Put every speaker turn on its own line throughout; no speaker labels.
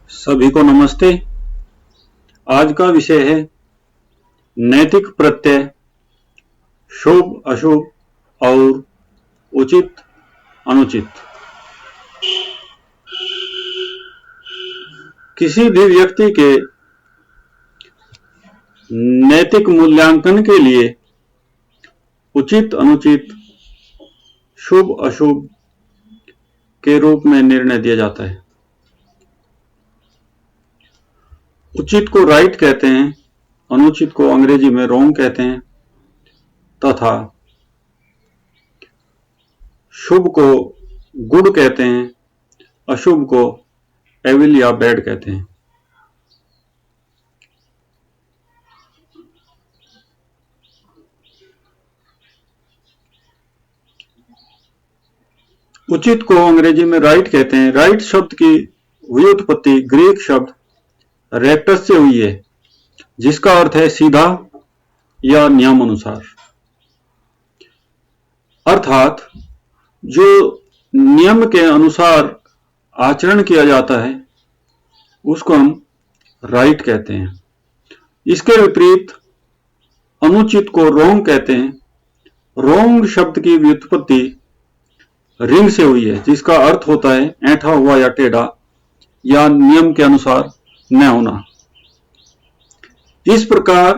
सभी को नमस्ते। आज का विषय है नैतिक प्रत्यय, शुभ अशुभ और उचित अनुचित। किसी भी व्यक्ति के नैतिक मूल्यांकन के लिए उचित अनुचित, शुभ अशुभ के रूप में निर्णय दिया जाता है। उचित को राइट कहते हैं, अनुचित को अंग्रेजी में रॉन्ग कहते हैं तथा शुभ को गुड कहते हैं, अशुभ को एविल या बैड कहते हैं। उचित को अंग्रेजी में राइट कहते हैं। राइट शब्द की व्युत्पत्ति ग्रीक शब्द रेक्टस से हुई है, जिसका अर्थ है सीधा या नियम अनुसार। अर्थात जो नियम के अनुसार आचरण किया जाता है उसको हम राइट कहते हैं। इसके विपरीत अनुचित को रॉन्ग कहते हैं। रॉन्ग शब्द की व्युत्पत्ति रिंग से हुई है, जिसका अर्थ होता है ऐंठा हुआ या टेढ़ा या नियम के अनुसार न होना। इस प्रकार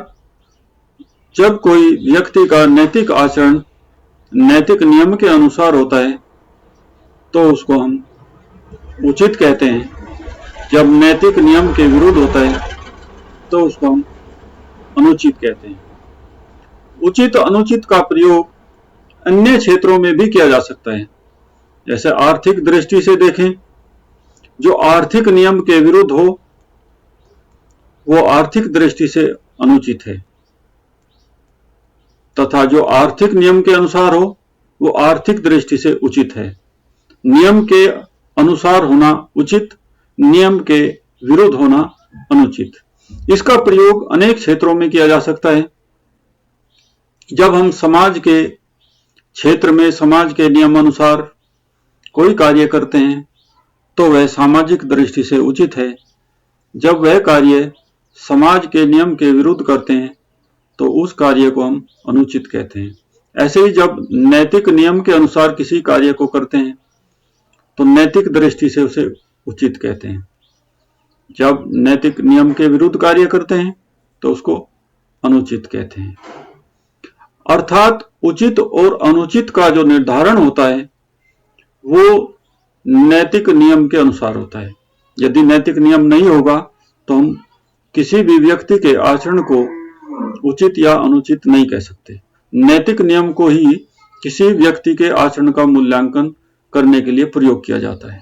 जब कोई व्यक्ति का नैतिक आचरण नैतिक नियम के अनुसार होता है तो उसको हम उचित कहते हैं। जब नैतिक नियम के विरुद्ध होता है तो उसको हम अनुचित कहते हैं। उचित अनुचित का प्रयोग अन्य क्षेत्रों में भी किया जा सकता है। जैसे आर्थिक दृष्टि से देखें, जो आर्थिक नियम के विरुद्ध हो वो आर्थिक दृष्टि से अनुचित है, तथा जो आर्थिक नियम के अनुसार हो वो आर्थिक दृष्टि से उचित है। नियम के अनुसार होना उचित, नियम के विरुद्ध होना अनुचित। इसका प्रयोग अनेक क्षेत्रों में किया जा सकता है। जब हम समाज के क्षेत्र में समाज के नियम अनुसार कोई कार्य करते हैं तो वह सामाजिक दृष्टि से उचित है। जब वह कार्य समाज के नियम के विरुद्ध करते हैं तो उस कार्य को हम अनुचित कहते हैं। ऐसे ही जब नैतिक नियम के अनुसार किसी कार्य को करते हैं तो नैतिक दृष्टि से उसे उचित कहते हैं। जब नैतिक नियम के विरुद्ध कार्य करते हैं तो उसको अनुचित कहते हैं। अर्थात उचित और अनुचित का जो निर्धारण होता है वो नैतिक नियम के अनुसार होता है। यदि नैतिक नियम नहीं होगा तो हम किसी भी व्यक्ति के आचरण को उचित या अनुचित नहीं कह सकते। नैतिक नियम को ही किसी व्यक्ति के आचरण का मूल्यांकन करने के लिए प्रयोग किया जाता है।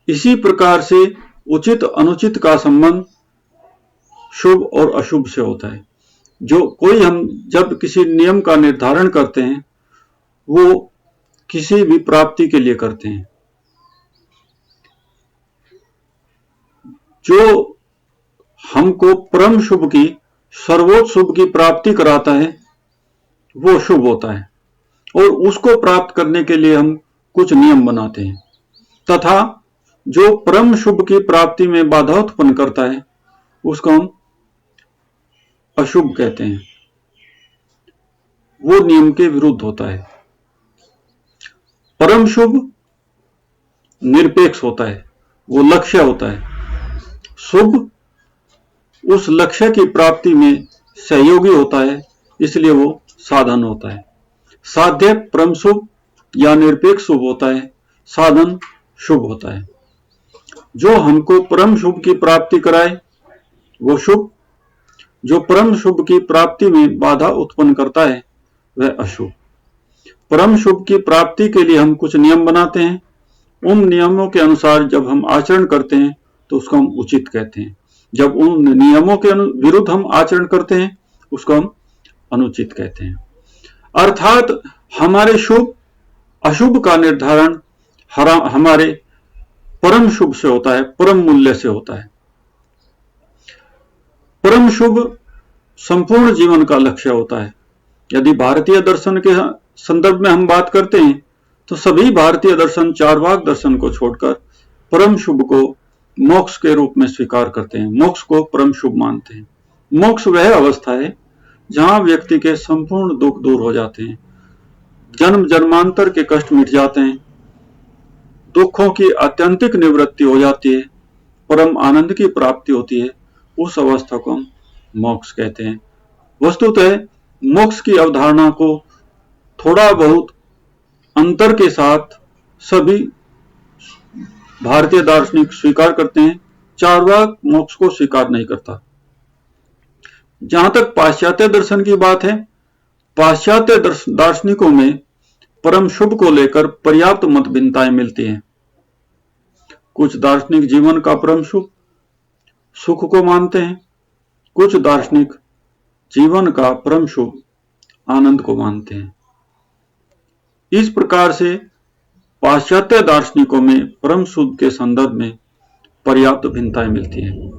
इसी प्रकार से उचित अनुचित का संबंध शुभ और अशुभ से होता है। हम जब किसी नियम का निर्धारण करते हैं वो किसी भी प्राप्ति के लिए करते हैं। जो हमको परम शुभ की सर्वोच्च शुभ की प्राप्ति कराता है वो शुभ होता है, और उसको प्राप्त करने के लिए हम कुछ नियम बनाते हैं। तथा जो परम शुभ की प्राप्ति में बाधा उत्पन्न करता है उसको हम अशुभ कहते हैं। वो नियम के विरुद्ध होता है। परम शुभ निरपेक्ष होता है, वो लक्ष्य होता है। शुभ उस लक्ष्य की प्राप्ति में सहयोगी होता है, इसलिए वो साधन होता है। साध्य परम शुभ या निरपेक्ष शुभ होता है, साधन शुभ होता है। जो हमको परम शुभ की प्राप्ति कराए वो शुभ, जो परम शुभ की प्राप्ति में बाधा उत्पन्न करता है वह अशुभ। परम शुभ की प्राप्ति के लिए हम कुछ नियम बनाते हैं। उन नियमों के अनुसार जब हम आचरण करते हैं तो उसको हम उचित कहते हैं। जब उन नियमों के विरुद्ध हम आचरण करते हैं उसको हम अनुचित कहते हैं। अर्थात हमारे शुभ अशुभ का निर्धारण हमारे परम शुभ से होता है, परम मूल्य से होता है। परम शुभ संपूर्ण जीवन का लक्ष्य होता है। यदि भारतीय दर्शन के संदर्भ में हम बात करते हैं तो सभी भारतीय दर्शन चारवाक दर्शन को छोड़कर परम शुभ को मोक्ष के रूप में स्वीकार करते हैं, मोक्ष को परम शुभ मानते हैं। मोक्ष वह अवस्था है जहां व्यक्ति के संपूर्ण दुख दूर हो जाते हैं, जन्म जन्मांतर के कष्ट मिट जाते हैं, दुखों की आत्यंतिक निवृत्ति हो जाती है, परम आनंद की प्राप्ति होती है। उस अवस्था को हम मोक्ष कहते हैं। वस्तुतः मोक्ष की अवधारणा को थोड़ा बहुत अंतर के साथ सभी भारतीय दार्शनिक स्वीकार करते हैं, चार्वाक मोक्ष को स्वीकार नहीं करता। जहां तक पाश्चात्य दर्शन की बात है, पाश्चात्य दार्शनिकों में परम शुभ को लेकर पर्याप्त मत भिन्नताएं मिलती हैं। कुछ दार्शनिक जीवन का परम शुभ सुख को मानते हैं, कुछ दार्शनिक जीवन का परम शुभ आनंद को मानते हैं। इस प्रकार से पाश्चात्य दार्शनिकों में परम शुभ के संदर्भ में पर्याप्त भिन्नताएं मिलती हैं।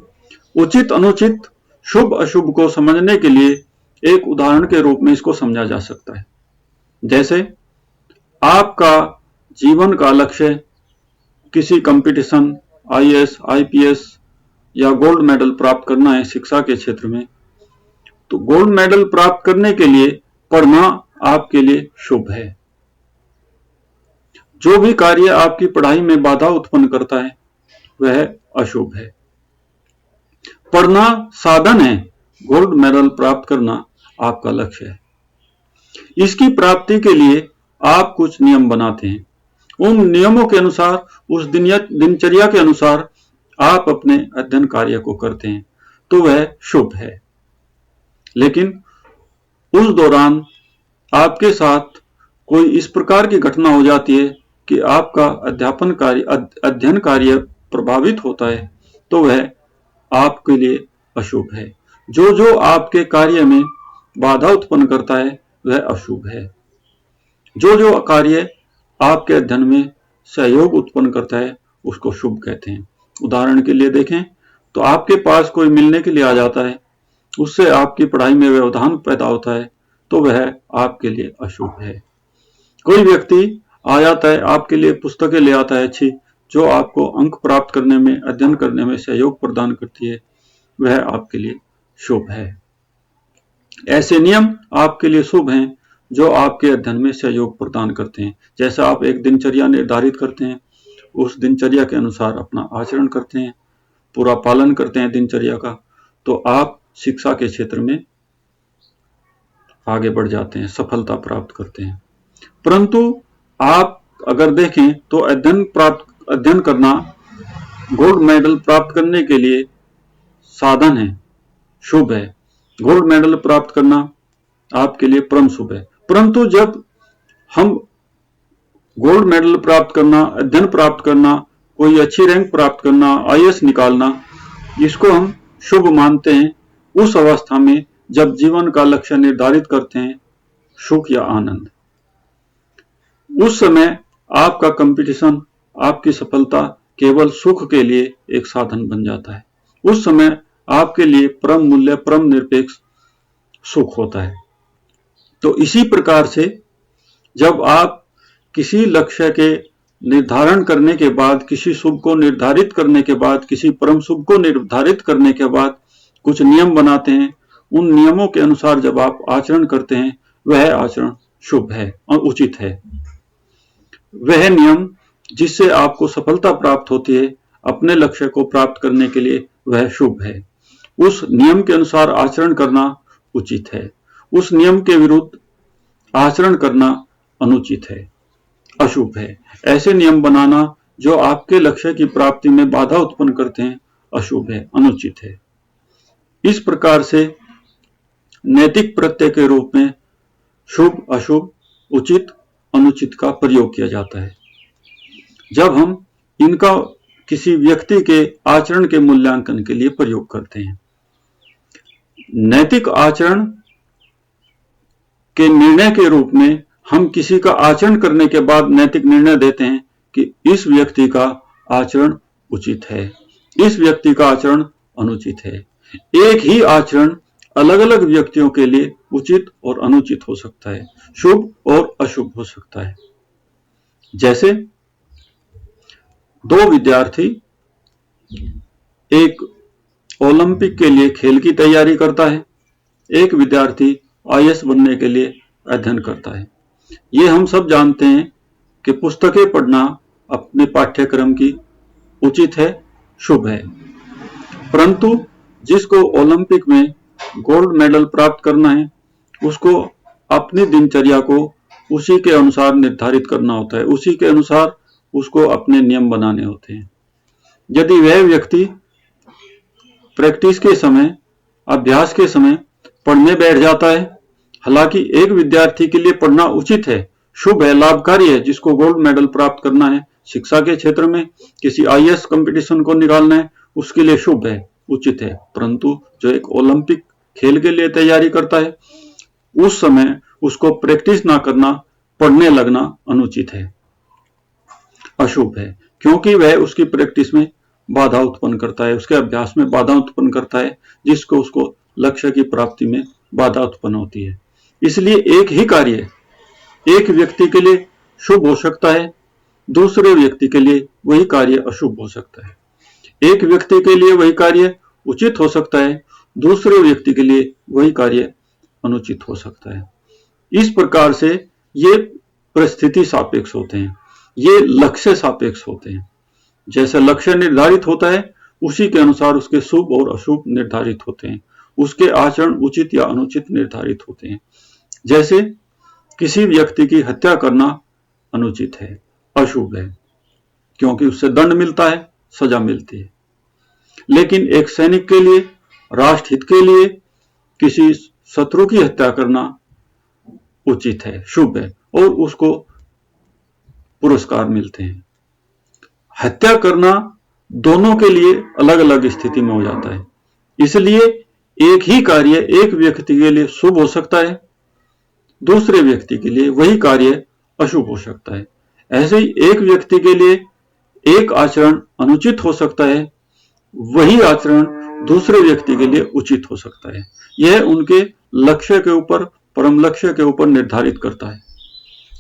उचित अनुचित शुभ अशुभ को समझने के लिए एक उदाहरण के रूप में इसको समझा जा सकता है। जैसे आपका जीवन का लक्ष्य किसी कंपटीशन, आईएएस, आईपीएस या गोल्ड मेडल प्राप्त करना है शिक्षा के क्षेत्र में, तो गोल्ड मेडल प्राप्त करने के लिए पढ़ना आपके लिए शुभ है। जो भी कार्य आपकी पढ़ाई में बाधा उत्पन्न करता है वह अशुभ है। पढ़ना साधन है, गोल्ड मेडल प्राप्त करना आपका लक्ष्य है। इसकी प्राप्ति के लिए आप कुछ नियम बनाते हैं, उन नियमों के अनुसार, उस दिनचर्या के अनुसार आप अपने अध्ययन कार्य को करते हैं, तो वह शुभ है। लेकिन उस दौरान आपके साथ कोई इस प्रकार की घटना हो जाती है कि आपका अध्ययन कार्य प्रभावित होता है, तो वह आपके लिए अशुभ है। जो जो आपके कार्य में बाधा उत्पन्न करता है वह अशुभ है। जो जो कार्य आपके अध्ययन में सहयोग उत्पन्न करता है उसको शुभ कहते हैं। उदाहरण के लिए देखें तो आपके पास कोई मिलने के लिए आ जाता है, उससे आपकी पढ़ाई में व्यवधान पैदा होता है, तो वह आपके लिए अशुभ है। कोई व्यक्ति आ जाता है, आपके लिए पुस्तकें ले आता है अच्छी, जो आपको अंक प्राप्त करने में, अध्ययन करने में सहयोग प्रदान करती है, वह आपके लिए शुभ है। ऐसे नियम आपके लिए शुभ हैं जो आपके अध्ययन में सहयोग प्रदान करते हैं। जैसा आप एक दिनचर्या निर्धारित करते हैं, उस दिनचर्या के अनुसार अपना आचरण करते हैं, पूरा पालन करते हैं दिनचर्या का, तो आप शिक्षा के क्षेत्र में आगे बढ़ जाते हैं, सफलता प्राप्त करते हैं। परंतु आप अगर देखें तो अध्ययन करना गोल्ड मेडल प्राप्त करने के लिए साधन है, शुभ है। गोल्ड मेडल प्राप्त करना आपके लिए परम शुभ है। परंतु जब हम गोल्ड मेडल प्राप्त करना, अध्ययन प्राप्त करना, कोई अच्छी रैंक प्राप्त करना, आईएएस निकालना, इसको हम शुभ मानते हैं उस अवस्था में जब जीवन का लक्ष्य निर्धारित करते हैं, सुख या आनंद। उस समय आपका कंपटीशन, आपकी सफलता केवल सुख के लिए एक साधन बन जाता है। उस समय आपके लिए परम मूल्य, परम निरपेक्ष सुख होता है। तो इसी प्रकार से जब आप किसी लक्ष्य के निर्धारण करने के बाद, किसी शुभ को निर्धारित करने के बाद, किसी परम शुभ को निर्धारित करने के बाद कुछ नियम बनाते हैं, उन नियमों के अनुसार जब आप आचरण करते हैं, वह आचरण शुभ है और उचित है। वह नियम जिससे आपको सफलता प्राप्त होती है अपने लक्ष्य को प्राप्त करने के लिए, वह शुभ है। उस नियम के अनुसार आचरण करना उचित है, उस नियम के विरुद्ध आचरण करना अनुचित है, अशुभ है। ऐसे नियम बनाना जो आपके लक्ष्य की प्राप्ति में बाधा उत्पन्न करते हैं, अशुभ है, अनुचित है। इस प्रकार से नैतिक प्रत्यय के रूप में शुभ, अशुभ, उचित, अनुचित का प्रयोग किया जाता है। जब हम इनका किसी व्यक्ति के आचरण के मूल्यांकन के लिए प्रयोग करते हैं, नैतिक आचरण के निर्णय के रूप में हम किसी का आचरण करने के बाद नैतिक निर्णय देते हैं कि इस व्यक्ति का आचरण उचित है, इस व्यक्ति का आचरण अनुचित है। एक ही आचरण अलग अलग व्यक्तियों के लिए उचित और अनुचित हो सकता है, शुभ और अशुभ हो सकता है। जैसे दो विद्यार्थी एक ओलंपिक के लिए खेल की तैयारी करता है, एक विद्यार्थी आईएएस बनने के लिए अध्ययन करता है। ये हम सब जानते हैं कि पुस्तकें पढ़ना अपने पाठ्यक्रम की उचित है, शुभ है। परंतु जिसको ओलंपिक में गोल्ड मेडल प्राप्त करना है, उसको अपनी दिनचर्या को उसी के अनुसार निर्धारित करना होता है, उसी के अनुसार उसको अपने नियम बनाने होते हैं। यदि वह व्यक्ति प्रैक्टिस के समय, अभ्यास के समय पढ़ने बैठ जाता है, हालांकि एक विद्यार्थी के लिए पढ़ना उचित है, शुभ है, लाभकारी है, जिसको गोल्ड मेडल प्राप्त करना है शिक्षा के क्षेत्र में, किसी आईएएस कंपटीशन को निकालना है, उसके लिए शुभ है, उचित है। परंतु जो एक ओलंपिक खेल के लिए तैयारी करता है, उस समय उसको प्रैक्टिस ना करना, पढ़ने लगना अनुचित है, अशुभ है, क्योंकि वह उसकी प्रैक्टिस में बाधा उत्पन्न करता है, उसके अभ्यास में बाधा उत्पन्न करता है, जिसको उसको लक्ष्य की प्राप्ति में बाधा उत्पन्न होती है। इसलिए एक ही कार्य एक व्यक्ति के लिए शुभ हो सकता है, दूसरे व्यक्ति के लिए वही कार्य अशुभ हो सकता है। एक व्यक्ति के लिए वही कार्य उचित हो सकता है, दूसरे व्यक्ति के लिए वही कार्य अनुचित हो सकता है। इस प्रकार से ये परिस्थिति सापेक्ष होते हैं, ये लक्ष्य सापेक्ष होते हैं। जैसे लक्ष्य निर्धारित होता है, उसी के अनुसार उसके शुभ और अशुभ निर्धारित होते हैं, उसके आचरण उचित या अनुचित निर्धारित होते हैं। जैसे किसी व्यक्ति की हत्या करना अनुचित है, अशुभ है, क्योंकि उससे दंड मिलता है, सजा मिलती है। लेकिन एक सैनिक के लिए, राष्ट्र हित के लिए किसी शत्रु की हत्या करना उचित है, शुभ है, और उसको पुरस्कार मिलते हैं। हत्या करना दोनों के लिए अलग अलग स्थिति में हो जाता है, इसलिए एक ही कार्य एक व्यक्ति के लिए शुभ हो सकता है, दूसरे व्यक्ति के लिए वही कार्य अशुभ हो सकता है। ऐसे ही एक व्यक्ति के लिए एक आचरण अनुचित हो सकता है, वही आचरण दूसरे व्यक्ति के लिए उचित हो सकता है। यह उनके लक्ष्य के ऊपर, परम लक्ष्य के ऊपर निर्धारित करता है।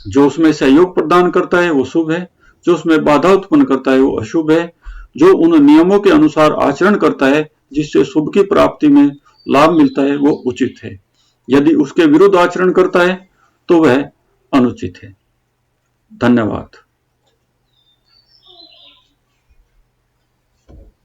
जो उसमें सहयोग प्रदान करता है वो शुभ है, जो उसमें बाधा उत्पन्न करता है वो अशुभ है, जो उन नियमों के अनुसार आचरण करता है जिससे शुभ की प्राप्ति में लाभ मिलता है वो उचित है। यदि उसके विरुद्ध आचरण करता है तो वह अनुचित है। धन्यवाद।